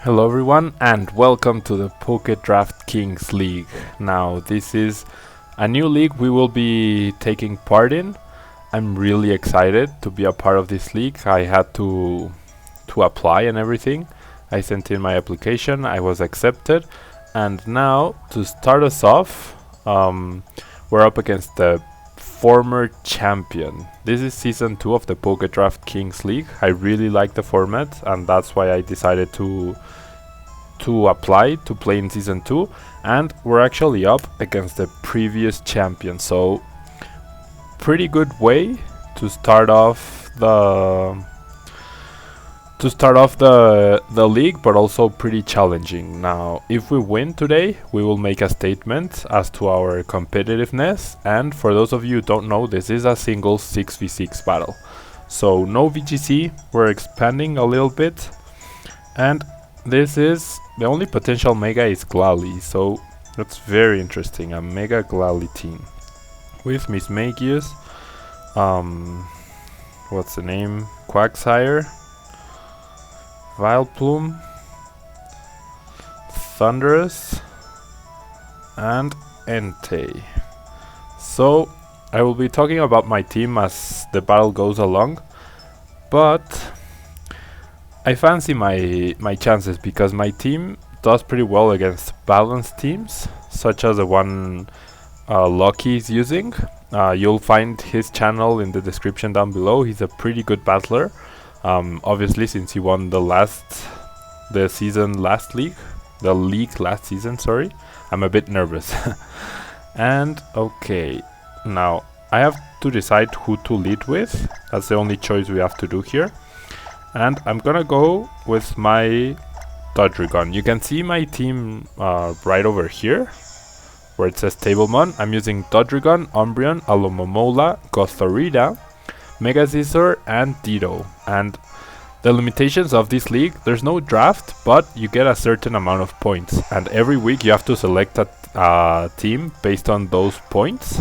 Hello everyone and welcome to the PokeDraftKings League. Now this is a new league we will be taking part in. I'm really excited to be a part of this league. I had to apply and everything. I sent in my application, I was accepted, and now to start us off, we're up against the former champion. This is season 2 of the PokeDraftKings League. I really like the format and that's why I decided to apply to play in season 2, and we're actually up against the previous champion, so pretty good way to start off the league, but also pretty challenging. Now if we win today, we will make a statement as to our competitiveness, and for those of you who don't know, this is a single 6v6 battle, so no VGC. We're expanding a little bit, and this is the only potential mega is Glalie, so that's very interesting. A mega Glalie team with Miss Magius, what's the name, Quagsire, Vileplume, Thundurus, and Entei. So I will be talking about my team as the battle goes along, but I fancy my chances because my team does pretty well against balanced teams, such as the one Lucky is using. You'll find his channel in the description down below. He's a pretty good battler. Obviously, since he won the league last season, sorry. I'm a bit nervous. And okay, now I have to decide who to lead with. That's the only choice we have to do here. And I'm gonna go with my Dodrigon. You can see my team right over here, where it says Tablemon. I'm using Dodrigon, Umbreon, Alomomola, Gothorita, Mega Scizor, and Ditto. And the limitations of this league, there's no draft, but you get a certain amount of points. And every week you have to select a team based on those points.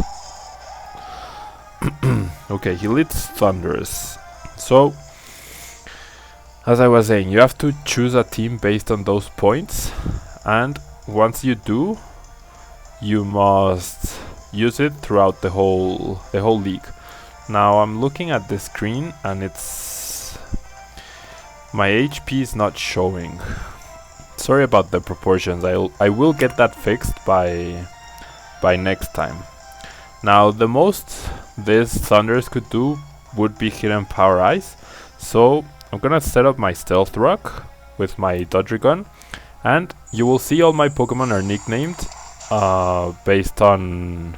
Okay, he leads Thundurus. So as I was saying, you have to choose a team based on those points, and once you do, you must use it throughout the whole league. Now I'm looking at the screen and my HP is not showing. Sorry about the proportions. I will get that fixed by next time. Now the most this Thundurus could do would be Hidden Power Ice, so I'm gonna set up my Stealth Rock with my Dodrigon, and you will see all my Pokemon are nicknamed based on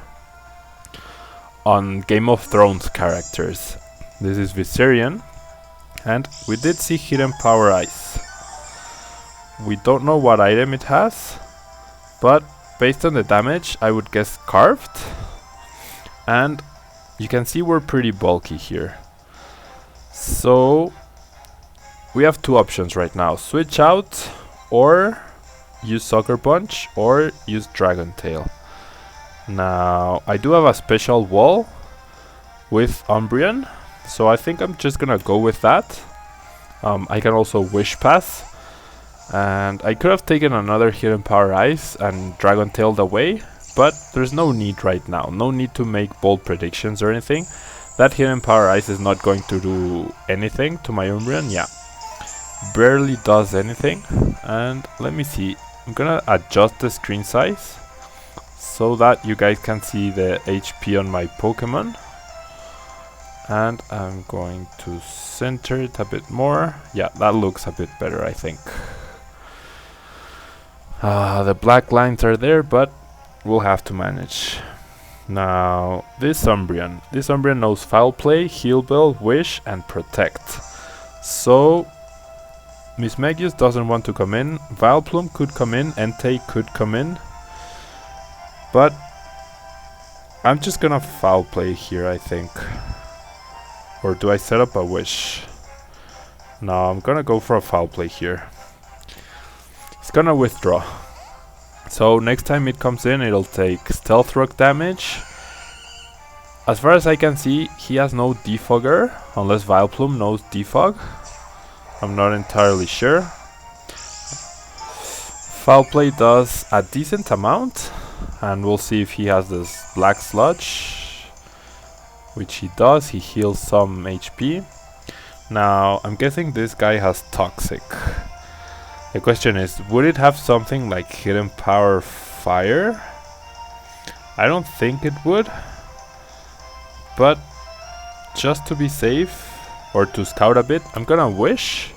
Game of Thrones characters. This is Viserion, and we did see Hidden Power Ice. We don't know what item it has, but based on the damage I would guess Carved, and you can see we're pretty bulky here. So we have two options right now: switch out, or use Sucker Punch, or use Dragon Tail. Now I do have a special wall with Umbreon, so I think I'm just gonna go with that. I can also Wish Pass, and I could have taken another Hidden Power Ice and Dragon Tailed away, but there's no need right now. No need to make bold predictions or anything. That Hidden Power Ice is not going to do anything to my Umbreon. Yeah, barely does anything. And let me see, I'm gonna adjust the screen size so that you guys can see the HP on my Pokemon, and I'm going to center it a bit more. Yeah, that looks a bit better, I think. The black lines are there, but we'll have to manage. Now this Umbreon knows Foul Play, Heal Bell, Wish, and Protect. So Miss Magius doesn't want to come in. Vileplume could come in, Entei could come in, but I'm just gonna Foul Play here, I think. Or do I set up a Wish? No, I'm gonna go for a Foul Play here. It's gonna withdraw. So next time it comes in, it'll take Stealth Rock damage. As far as I can see, he has no Defogger, unless Vileplume knows Defog. I'm not entirely sure. Foul Play does a decent amount, and we'll see if he has this Black Sludge, which he does. He heals some HP. Now, I'm guessing this guy has Toxic. The question is, would it have something like Hidden Power Fire? I don't think it would, but just to be safe, or to scout a bit, I'm gonna wish.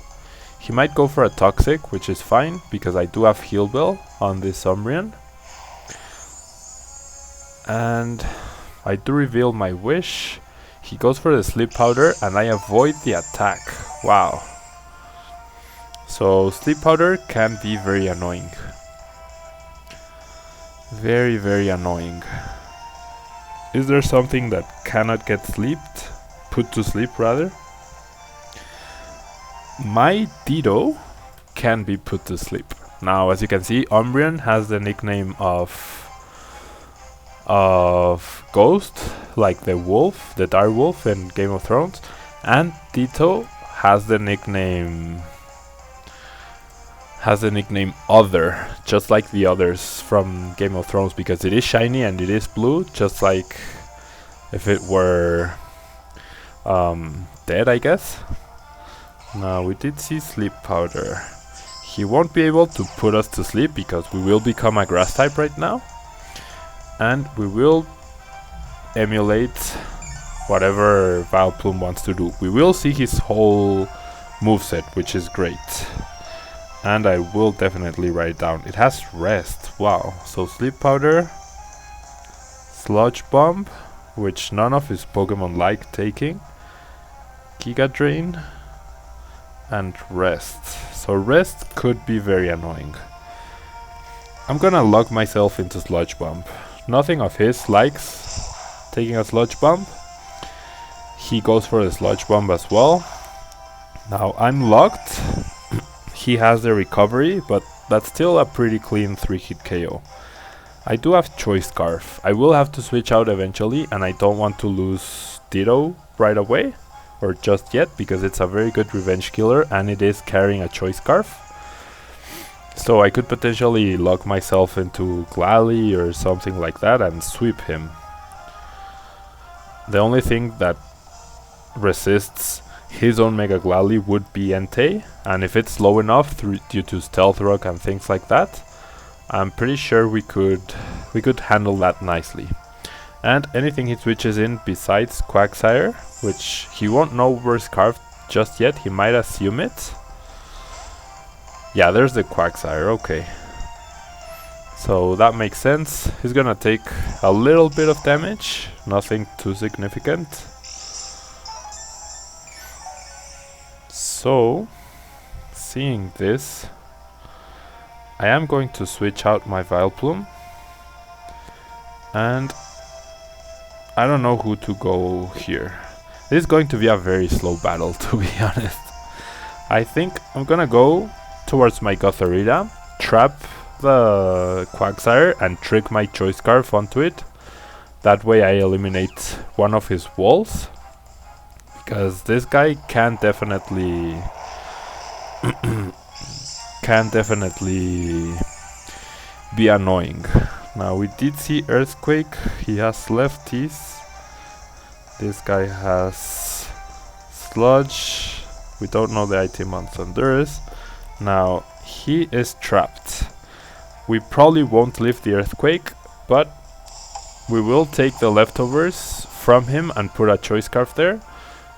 He might go for a Toxic, which is fine, because I do have Heal Bell on this Umbreon. And I do reveal my wish. He goes for the Sleep Powder, and I avoid the attack. Wow. So Sleep Powder can be very annoying. Very, very annoying. Is there something that cannot get sleeped? Put to sleep, rather? My Ditto can be put to sleep. Now, as you can see, Umbreon has the nickname of Ghost, like the wolf, the dire wolf in Game of Thrones, and Ditto has the nickname Other, just like the others from Game of Thrones, because it is shiny and it is blue, just like if it were dead, I guess. Now, we did see Sleep Powder. He won't be able to put us to sleep because we will become a grass type right now. And we will emulate whatever Vileplume wants to do. We will see his whole moveset, which is great. And I will definitely write it down. It has Rest. Wow. So Sleep Powder, Sludge Bomb, which none of his Pokemon like taking, Giga Drain, and Rest. So Rest could be very annoying. I'm gonna lock myself into Sludge Bomb. Nothing of his likes taking a Sludge Bomb. He goes for the Sludge Bomb as well. Now I'm locked. He has the recovery, but that's still a pretty clean 3-hit KO. I do have Choice Scarf. I will have to switch out eventually, and I don't want to lose Ditto right away, or just yet, because it's a very good revenge killer and it is carrying a Choice Scarf. So I could potentially lock myself into Glalie or something like that and sweep him. The only thing that resists his own Mega Glalie would be Entei, and if it's low enough due to Stealth Rock and things like that, I'm pretty sure we could handle that nicely. And anything he switches in besides Quagsire, which he won't know where Scarf just yet, he might assume it. Yeah, there's the Quagsire, okay. So that makes sense. He's gonna take a little bit of damage, nothing too significant. So, seeing this, I am going to switch out my Vileplume. And I don't know who to go here. This is going to be a very slow battle, to be honest. I think I'm gonna go towards my Gothorita, trap the Quagsire and trick my Choice Scarf onto it. That way I eliminate one of his walls, because this guy can definitely be annoying. Now we did see Earthquake, he has lefties. This guy has Sludge. We don't know the item on Thundurus. Now he is trapped. We probably won't live the Earthquake, but we will take the leftovers from him and put a Choice Scarf there.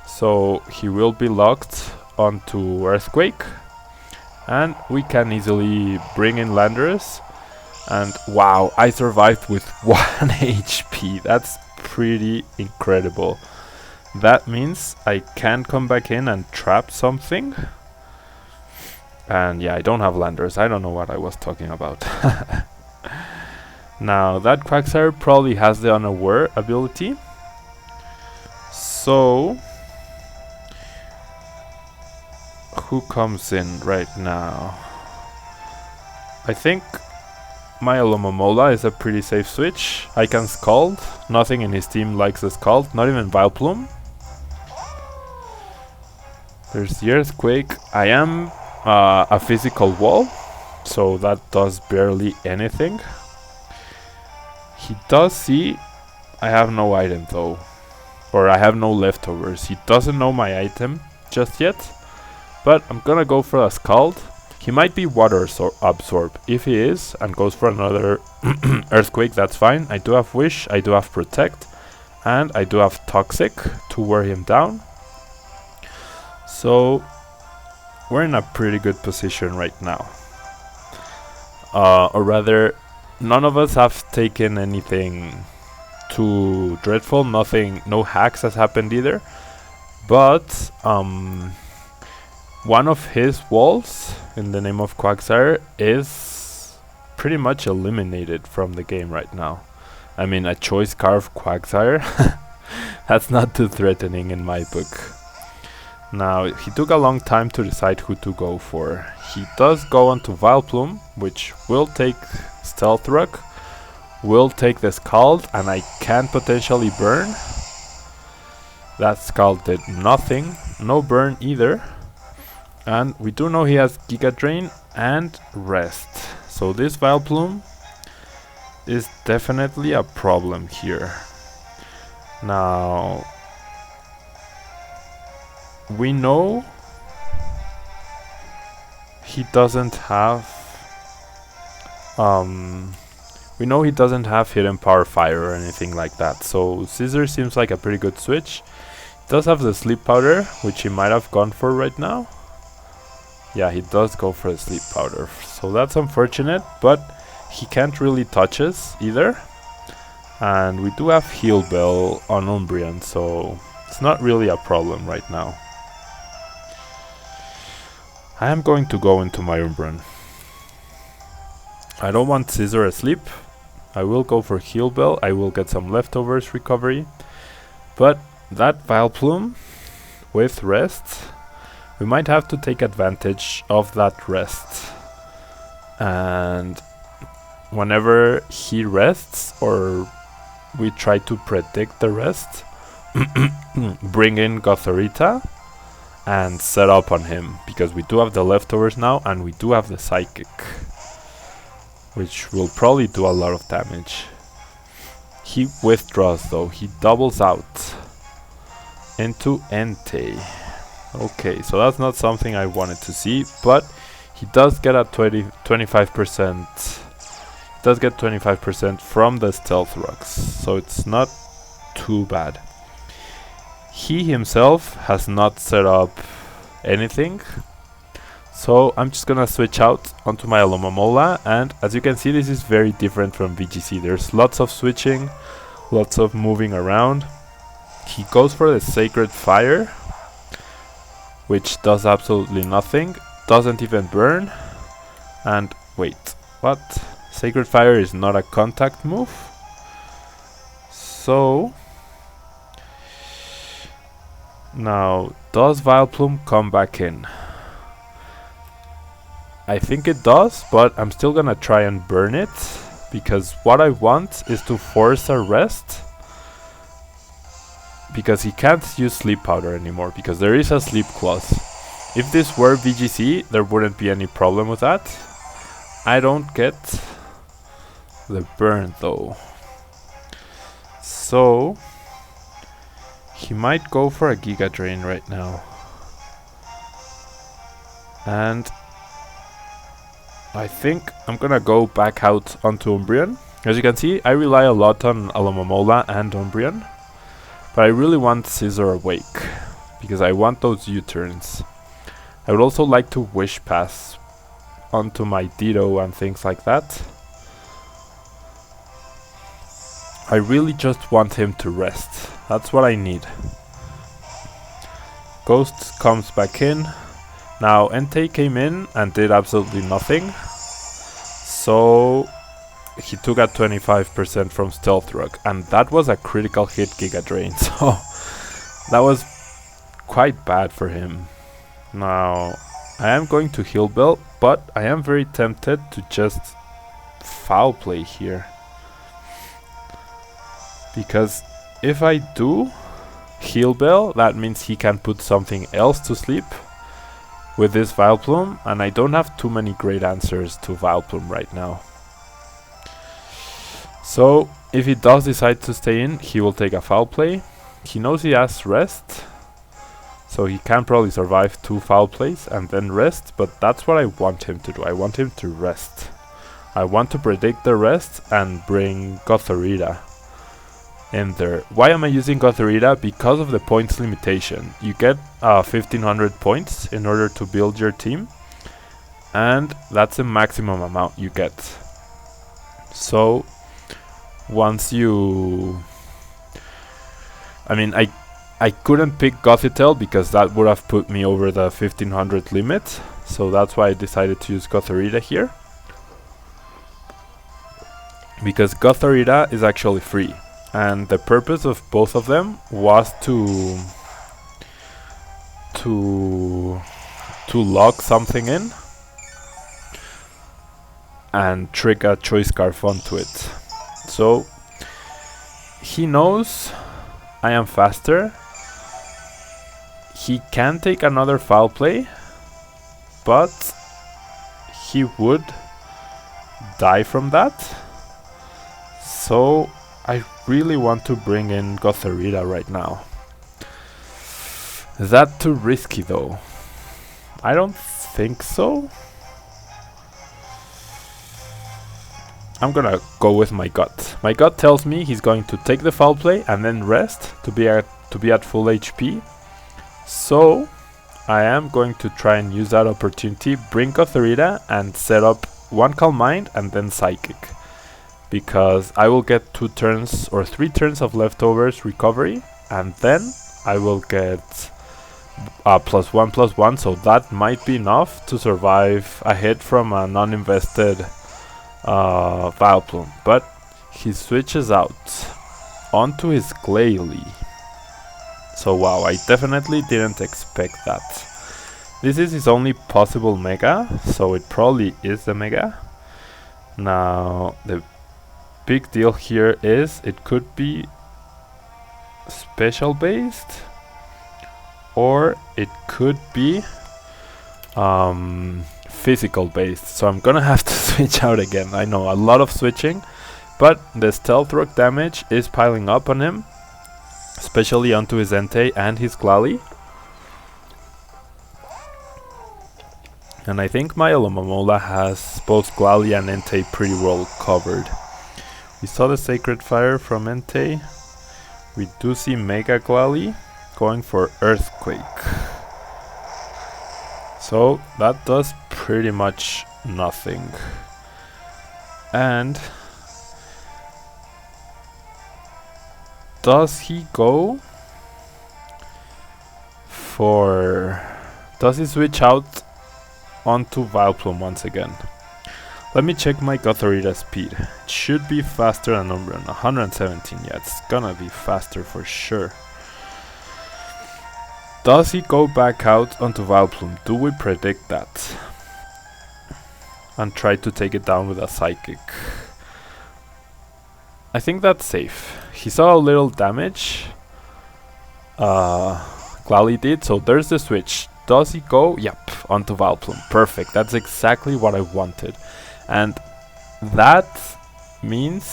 So he will be locked onto Earthquake, and we can easily bring in Landorus. And wow, I survived with 1 HP. That's pretty incredible. That means I can come back in and trap something. And yeah, I don't have Landorus. I don't know what I was talking about. Now, that Quagsire probably has the Unaware ability. So, who comes in right now? I think my Alomomola is a pretty safe switch. I can Scald. Nothing in his team likes a Scald, not even Vileplume. There's the Earthquake. I am a physical wall, so that does barely anything. He does see I have no item though, or I have no leftovers. He doesn't know my item just yet, but I'm gonna go for a Scald. He might be water absorb. If he is and goes for another Earthquake, that's fine. I do have Wish, I do have Protect, and I do have Toxic to wear him down. So we're in a pretty good position right now. Or rather, none of us have taken anything too dreadful. No hacks has happened either. But one of his walls, in the name of Quagsire, is pretty much eliminated from the game right now. I mean, a choice carve Quagsire, that's not too threatening in my book. Now, he took a long time to decide who to go for. He does go onto Vileplume, which will take Stealth Rock, will take the Scald, and I can potentially burn. That Scald did nothing, no burn either. And we do know he has Giga Drain and Rest. So this Vileplume is definitely a problem here. Now, we know he doesn't have Hidden Power Fire or anything like that. So Scissor seems like a pretty good switch. He does have the Sleep Powder, which he might have gone for right now. Yeah, he does go for the Sleep Powder. So that's unfortunate, but he can't really touch us either. And we do have Heal Bell on Umbreon, so it's not really a problem right now. I am going to go into my Umbreon. I don't want Scissor asleep. I will go for Heal Bell. I will get some leftovers recovery. But that Vileplume with Rest, we might have to take advantage of that Rest. And whenever he rests, or we try to predict the rest, bring in Gothorita and set up on him, because we do have the leftovers now and we do have the Psychic, which will probably do a lot of damage. He withdraws though, he doubles out into Entei. Okay, so that's not something I wanted to see, but he does get a 25%. He does get 25% from the Stealth Rocks, so it's not too bad. He himself has not set up anything, so I'm just gonna switch out onto my Alomomola, and as you can see, this is very different from VGC. There's lots of switching, lots of moving around. He goes for the Sacred Fire, which does absolutely nothing, doesn't even burn. And wait, what? Sacred Fire is not a contact move. So now, does Vileplume come back in? I think it does, but I'm still gonna try and burn it, because what I want is to force a rest, because he can't use Sleep Powder anymore, because there is a Sleep Clause. If this were VGC, there wouldn't be any problem with that. I don't get the burn though. So he might go for a Giga Drain right now. And I think I'm gonna go back out onto Umbreon. As you can see, I rely a lot on Alomomola and Umbreon, but I really want Scissor Awake, because I want those U-turns. I would also like to Wish Pass onto my Ditto and things like that. I really just want him to rest. That's what I need. Ghost comes back in. Now Entei came in and did absolutely nothing. So he took a 25% from Stealth Rock, and that was a critical hit Giga Drain, so that was quite bad for him. Now I am going to Heal Bell, but I am very tempted to just Foul Play here, because if I do Heal Bell, that means he can put something else to sleep, with this Vileplume, and I don't have too many great answers to Vileplume right now. So if he does decide to stay in, he will take a foul play. He knows he has rest, so he can probably survive 2 foul plays and then rest, but that's what I want him to do. I want him to rest. I want to predict the rest and bring Gothorita in there. Why am I using Gothorita? Because of the points limitation. You get 1500 points in order to build your team, and that's the maximum amount you get. So once you... I couldn't pick Gothitelle because that would have put me over the 1500 limit, so that's why I decided to use Gothorita here. Because Gothorita is actually free, and the purpose of both of them was to lock something in and trick a choice scarf onto it. So he knows I am faster. He can take another foul play, but he would die from that. So I really want to bring in Gothorita right now. Is that too risky though? I don't think so. I'm gonna go with my gut. My gut tells me he's going to take the foul play and then rest to be at full HP. So I am going to try and use that opportunity, bring Gothorita and set up 1 Calm Mind and then Psychic. Because I will get 2 turns or 3 turns of leftovers recovery, and then I will get +1/+1, so that might be enough to survive a hit from a non-invested Vileplume. But he switches out onto his Glalie. So wow, I definitely didn't expect that. This is his only possible Mega, so it probably is the Mega. Now the big deal here is it could be special based, or it could be physical based. So I'm gonna have to switch out again. I know, a lot of switching, but the Stealth Rock damage is piling up on him, especially onto his Entei and his Glalie. And I think my Alomomola has both Glalie and Entei pretty well covered. We saw the Sacred Fire from Entei. We do see Mega Glalie going for Earthquake. So that does pretty much nothing. And does he go for... does he switch out onto Vileplume once again? Let me check my Gothorita speed. It should be faster than Umbreon. 117, yeah, it's gonna be faster for sure. Does he go back out onto Vileplume? Do we predict that? And try to take it down with a Psychic. I think that's safe. He saw a little damage. Glalie did, so there's the switch. Does he go? Yep, onto Vileplume. Perfect, that's exactly what I wanted. And that means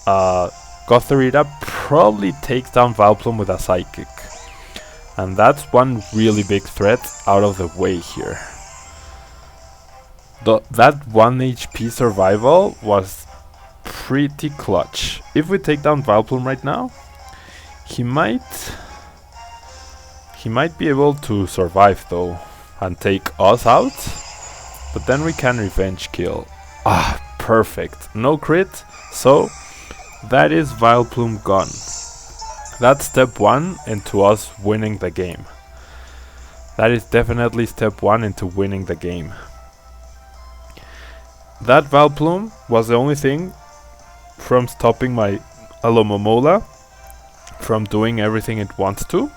Gothorita probably takes down Vileplume with a Psychic. And that's one really big threat out of the way here. That 1 HP survival was pretty clutch. If we take down Vileplume right now, he might be able to survive though and take us out, but then we can revenge kill. Ah, perfect. No crit, so that is Vileplume gone. That's step 1 into us winning the game. That is definitely step 1 into winning the game. That Vileplume was the only thing from stopping my Alomomola from doing everything it wants to.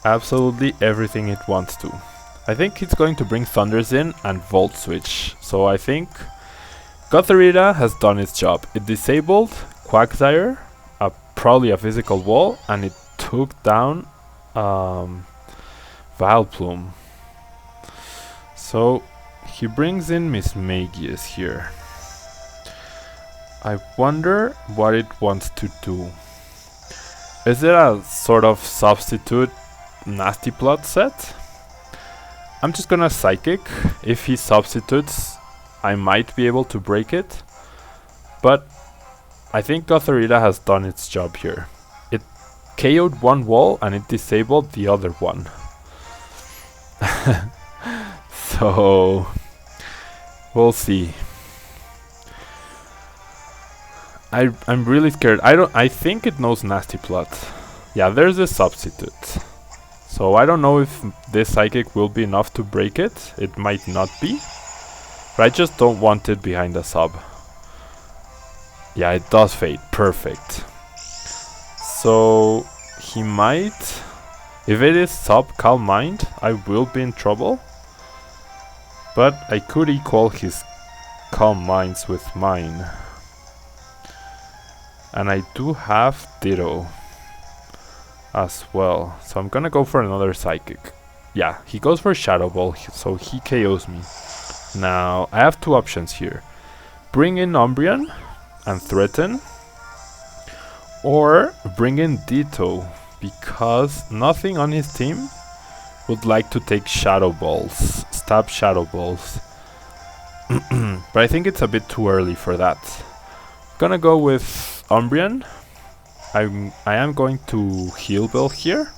Absolutely everything it wants to. I think it's going to bring Thundurus in and Volt Switch. So I think Gothorita has done its job. It disabled Quagsire, probably a physical wall, and it took down Vileplume. So he brings in Miss Magius here. I wonder what it wants to do. Is it a sort of substitute nasty plot set? I'm just gonna Psychic. If he substitutes, I might be able to break it. But I think Gothorita has done its job here. It KO'd one wall and it disabled the other one. So we'll see. I'm really scared. I think it knows Nasty Plot. Yeah, there's a substitute. So I don't know if this Psychic will be enough to break it. It might not be. But I just don't want it behind a sub. Yeah, it does fade. Perfect. So he might... If it is sub Calm Mind, I will be in trouble. But I could equal his Calm Minds with mine. And I do have Ditto as well. So I'm gonna go for another Psychic. Yeah, he goes for Shadow Ball, so he KOs me. Now, I have two options here. Bring in Umbreon and threaten. Or bring in Ditto, because nothing on his team would like to take Shadow Balls. Stab Shadow Balls. But I think it's a bit too early for that. Gonna go with Umbreon. I am going to Heal Build here.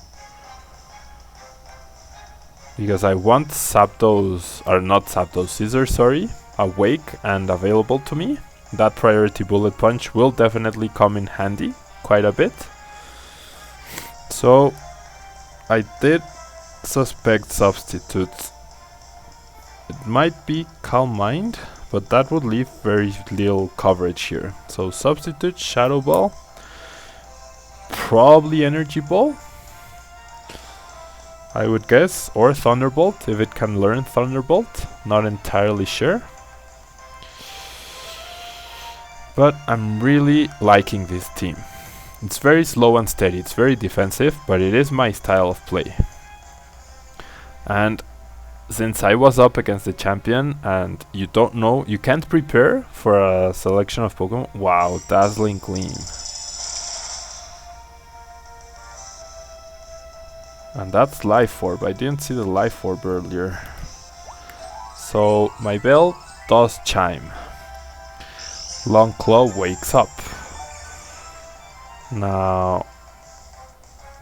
Because I want Zapdos, or not Zapdos, Scissor, sorry, awake and available to me. That priority Bullet Punch will definitely come in handy quite a bit. So I did suspect substitutes. It might be Calm Mind, but that would leave very little coverage here. So substitute Shadow Ball, probably Energy Ball, I would guess, or Thunderbolt if it can learn Thunderbolt. Not entirely sure. But I'm really liking this team. It's very slow and steady, it's very defensive, but it is my style of play. And since I was up against the champion and you don't know, you can't prepare for a selection of Pokemon. Wow, Dazzling Gleam. And that's Life Orb. I didn't see the Life Orb earlier. So my bell does chime. Long Claw wakes up. Now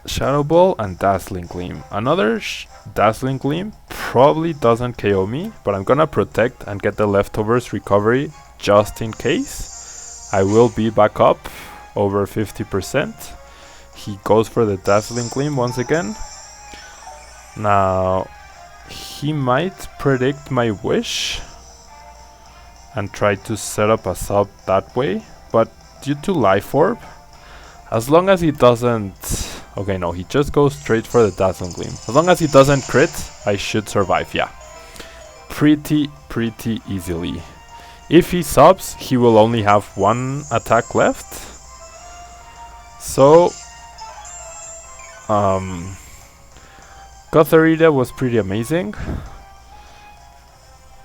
Shadow Ball and Dazzling Gleam. Another Dazzling Gleam probably doesn't KO me, but I'm gonna protect and get the leftovers recovery just in case. I will be back up over 50%. He goes for the Dazzling Gleam once again. Now he might predict my wish and try to set up a sub that way, but due to Life Orb, as long as he doesn't... Okay, no, he just goes straight for the Dazzling Gleam. As long as he doesn't crit, I should survive, yeah. Pretty easily. If he subs, he will only have one attack left. So... Gothorita was pretty amazing.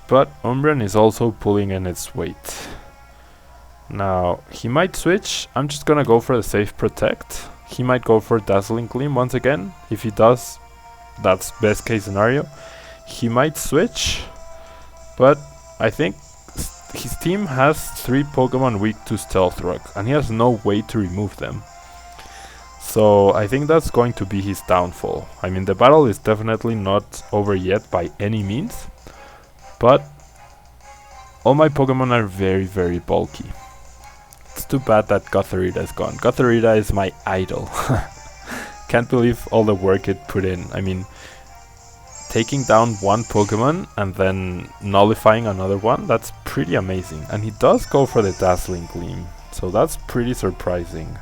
But Umbreon is also pulling in its weight. Now, he might switch. I'm just gonna go for the safe Protect. He might go for Dazzling Gleam once again. If he does, that's best case scenario. He might switch, but I think his team has 3 Pokemon weak to Stealth Rock, and he has no way to remove them. So I think that's going to be his downfall. I mean, the battle is definitely not over yet by any means, but all my Pokemon are very bulky. It's too bad that Gothorita is gone. Gothorita is my idol. Can't believe all the work it put in. I mean, taking down one Pokemon and then nullifying another one, that's pretty amazing. And he does go for the Dazzling Gleam, so that's pretty surprising.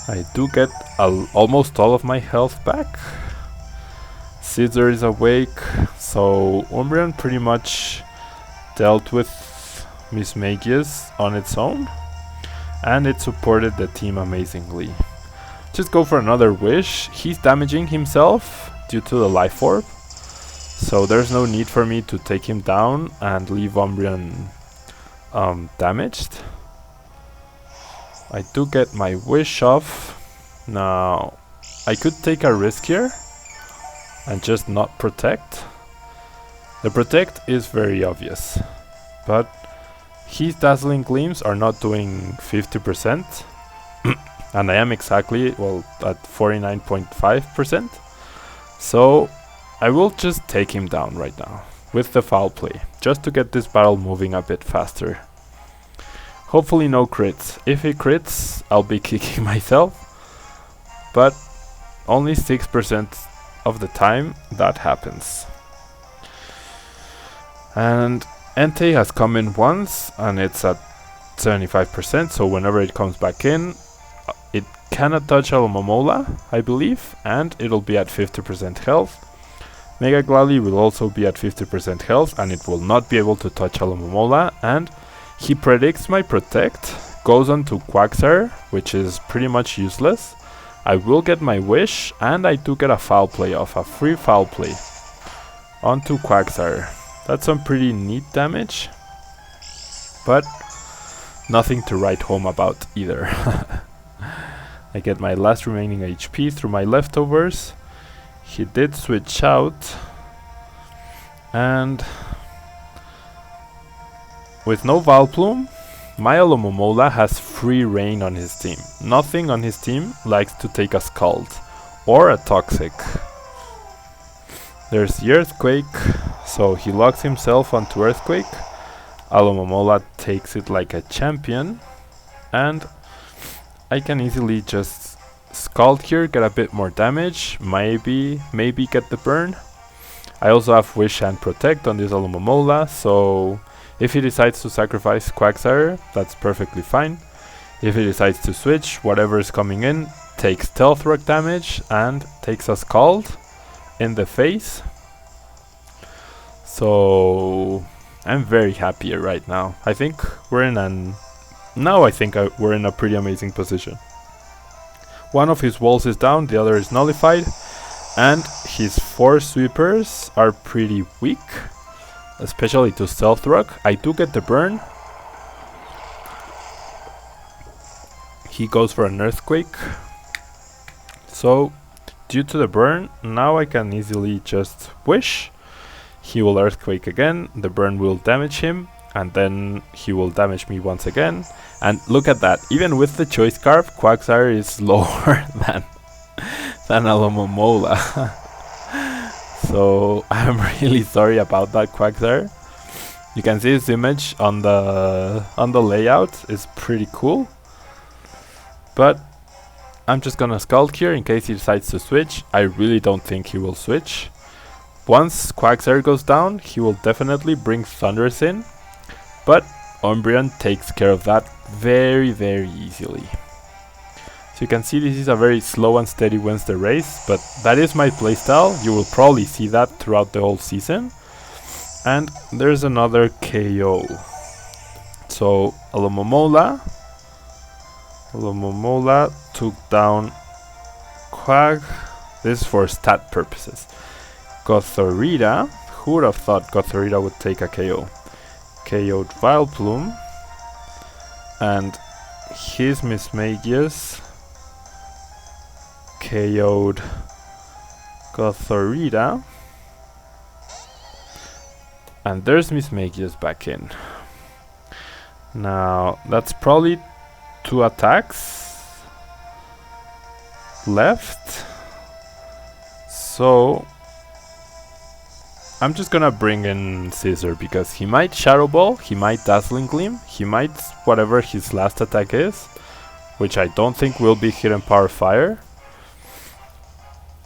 I do get almost all of my health back. Scissor is awake, so Umbreon pretty much dealt with Miss Magius on its own, and it supported the team amazingly. Just go for another wish. He's damaging himself due to the Life Orb, So there's no need for me to take him down and leave Umbreon damaged. I do get my wish off. Now, I could take a risk here and just not protect. The protect is very obvious, but his Dazzling Gleams are not doing 50%, and I am exactly, well, at 49.5%. So I will just take him down right now with the foul play, just to get this battle moving a bit faster. Hopefully no crits. If he crits, I'll be kicking myself, but only 6% of the time that happens. And Entei has come in once and it's at 75%, so whenever it comes back in, it cannot touch Alomomola, I believe, and it'll be at 50% health. Mega Glalie will also be at 50% health and it will not be able to touch Alomomola, and he predicts my protect, goes on to Quagsire, which is pretty much useless. I will get my wish, and I do get a foul play off, a free foul play onto Quagsire. That's some pretty neat damage, but nothing to write home about either. I get my last remaining HP through my leftovers. He did switch out, and with no Vileplume, my Alomomola has free reign on his team. Nothing on his team likes to take a Scald or a Toxic. There's the Earthquake, so he locks himself onto Earthquake. Alomomola takes it like a champion, and I can easily just Scald here, get a bit more damage, maybe get the burn. I also have Wish and Protect on this Alomomola, so if he decides to sacrifice Quagsire, that's perfectly fine. If he decides to switch, whatever is coming in takes Stealth Rock damage and takes a Scald in the face. So I'm very happy right now. I think we're in we're in a pretty amazing position. One of his walls is down, the other is nullified, and his 4 sweepers are pretty weak, especially to Stealth Rock. I do get the burn. He goes for an Earthquake. So, due to the burn, now I can easily just wish. He will Earthquake again, the burn will damage him, and then he will damage me once again. And look at that, even with the Choice Scarf, Quagsire is lower than Alomomola. So I'm really sorry about that, Quagsire. You can see his image on the layout is pretty cool. But I'm just gonna Scald here in case he decides to switch. I really don't think he will switch. Once Quagsire goes down, he will definitely bring Thundurus in, but Umbreon takes care of that very, very easily. So you can see this is a very slow and steady wins the race, but that is my playstyle. You will probably see that throughout the whole season. And there's another KO. So Alomomola took down Quag. This is for stat purposes. Gothorita, who would have thought Gothorita would take a KO? KO'd Vileplume, and his Mismagius KO'd Gothorita, and there's Mismagius back in. Now that's probably 2 attacks left, so I'm just gonna bring in Scissor because he might Shadow Ball, he might Dazzling Gleam, he might whatever his last attack is, which I don't think will be Hidden Power Fire.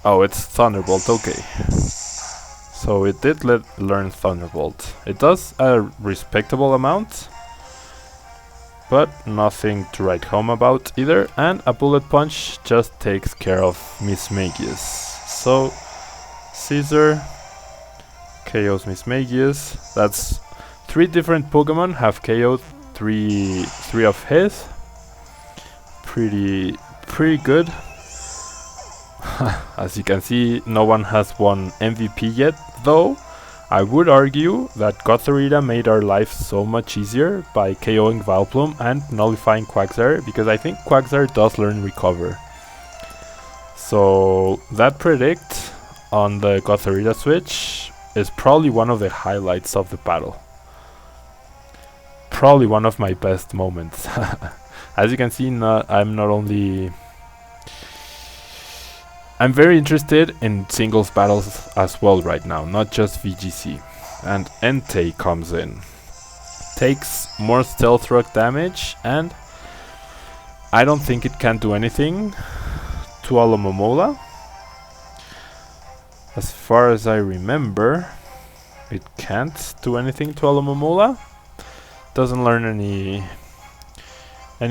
Oh, it's Thunderbolt, okay. So it did learn Thunderbolt. It does a respectable amount, but nothing to write home about either, and a Bullet Punch just takes care of Mismagius. So Scissor KOs Mismagius. That's 3 different Pokemon have KO'd 3 of his. Pretty good. As you can see, no one has won MVP yet, though. I would argue that Gothorita made our life so much easier by KOing Vileplume and nullifying Quagsire, because I think Quagsire does learn Recover. So that predict on the Gothorita switch is probably one of the highlights of the battle. Probably one of my best moments. As you can see, I'm very interested in singles battles as well right now, not just VGC. And Entei comes in. Takes more Stealth Rock damage, and I don't think it can do anything to Alomomola. As far as I remember, it can't do anything to Alomomola. Doesn't learn any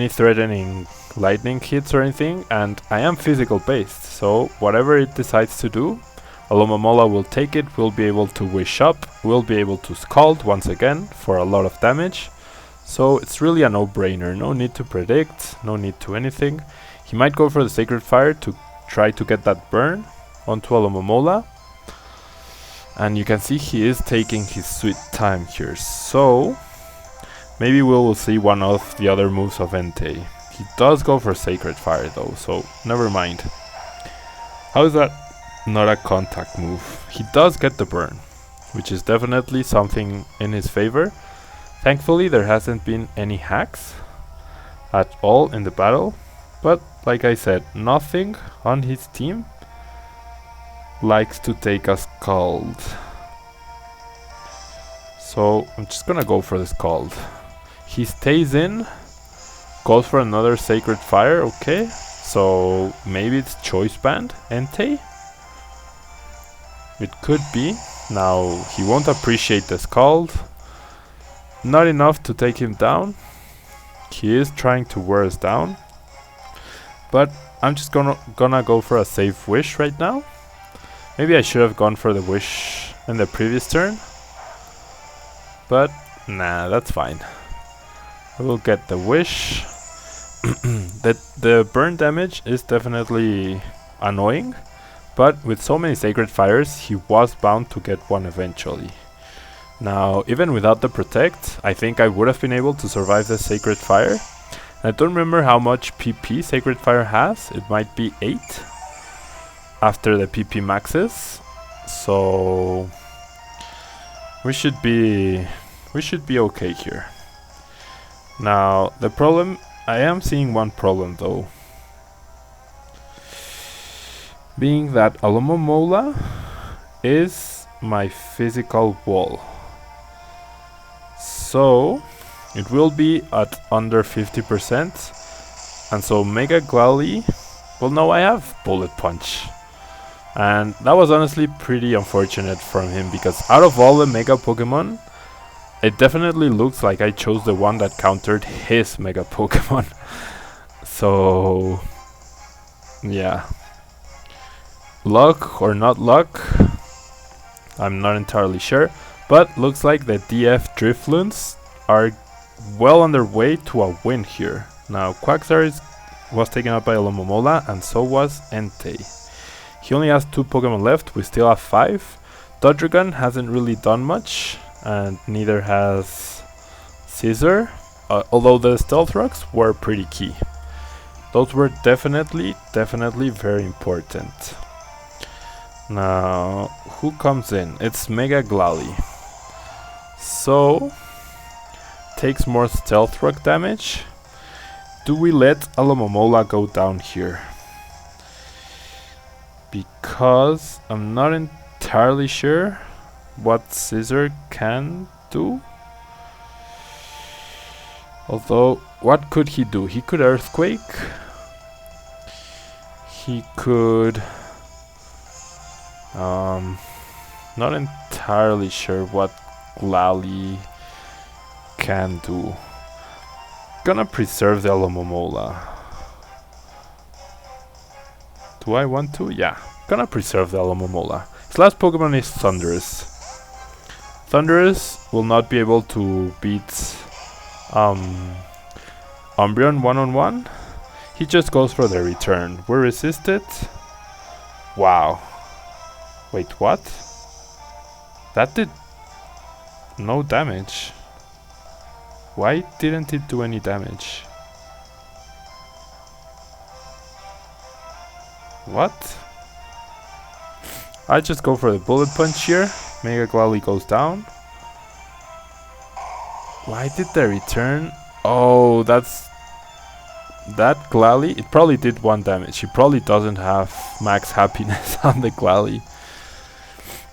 threatening lightning hits or anything, and I am physical based, so whatever it decides to do, Alomomola will take it, will be able to wish up, will be able to Scald once again for a lot of damage. So it's really a no-brainer, no need to predict, no need to anything. He might go for the Sacred Fire to try to get that burn onto Alomomola. And you can see he is taking his sweet time here, so maybe we will see one of the other moves of Entei. He does go for Sacred Fire though, so never mind. How is that not a contact move? He does get the burn, which is definitely something in his favor. Thankfully there hasn't been any hacks at all in the battle, but like I said, nothing on his team likes to take a Scald. So I'm just gonna go for the Scald. He stays in, goes for another Sacred Fire, okay. So maybe it's Choice Band, Entei? It could be. Now he won't appreciate the Scald. Not enough to take him down. He is trying to wear us down. But I'm just gonna go for a safe wish right now. Maybe I should have gone for the wish in the previous turn. But nah, that's fine. I will get the wish. The burn damage is definitely annoying, but with so many Sacred Fires, he was bound to get one eventually. Now, even without the protect, I think I would have been able to survive the Sacred Fire. I don't remember how much PP Sacred Fire has. It might be 8 after the PP maxes. So we should be okay here. Now, the problem, I am seeing one problem though, being that Alomomola is my physical wall. So it will be at under 50%, and so Mega Glalie, well, no, I have Bullet Punch. And that was honestly pretty unfortunate from him, because out of all the Mega Pokemon, it definitely looks like I chose the one that countered his Mega Pokemon. So yeah, luck or not luck, I'm not entirely sure, but looks like the DF Drifloons are well on their way to a win here. Now Quagsire was taken out by Alomomola, and so was Entei. He only has 2 Pokemon left, we still have 5. Dodrigon hasn't really done much, and neither has Scizor, although the Stealth Rocks were pretty key. Those were definitely very important. Now, who comes in? It's Mega Glalie. So, takes more Stealth Rock damage. Do we let Alomomola go down here? Because I'm not entirely sure what Scizor can do. Although, what could he do? He could Earthquake. He could... not entirely sure what Glalie can do. Gonna preserve the Alomomola. Do I want to? Yeah. Gonna preserve the Alomomola. His last Pokemon is Thundurus. Thundurus will not be able to beat Umbreon one-on-one. He just goes for the return. We're resisted. Wow. Wait, what? That did no damage. Why didn't it do any damage? What? I just go for the bullet punch here. Mega Glalie goes down. Why did they return? Oh, that's... That Glalie, it probably did 1 damage. He probably doesn't have max happiness on the Glalie.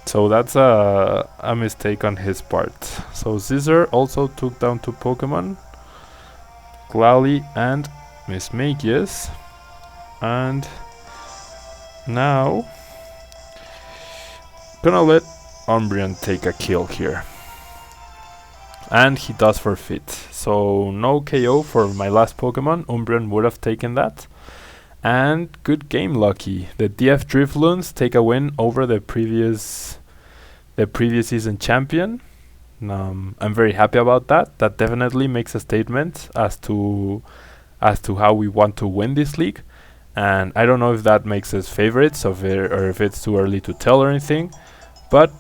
So that's a mistake on his part. So Scissor also took down 2 Pokemon. Glalie and Mismagius. And now gonna let Umbreon take a kill here. And he does forfeit. So no KO for my last Pokemon. Umbreon would have taken that. And good game, Lucky. The DF Drifloons take a win over the previous season champion. I'm very happy about that. That definitely makes a statement as to how we want to win this league. And I don't know if that makes us favorites or if it's too early to tell or anything. But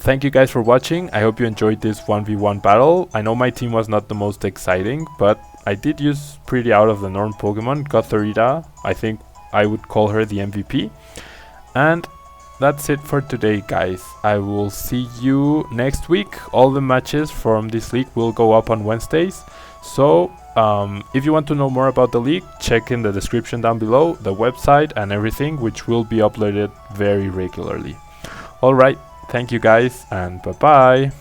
thank you guys for watching. I hope you enjoyed this 1v1 battle. I know my team was not the most exciting, but I did use pretty out of the norm Pokemon. Gothorita, I think I would call her the MVP. And that's it for today, guys. I will see you next week. All the matches from this league will go up on Wednesdays. So if you want to know more about the league, check in the description down below, the website and everything, which will be uploaded very regularly. Alright, thank you guys, and bye bye.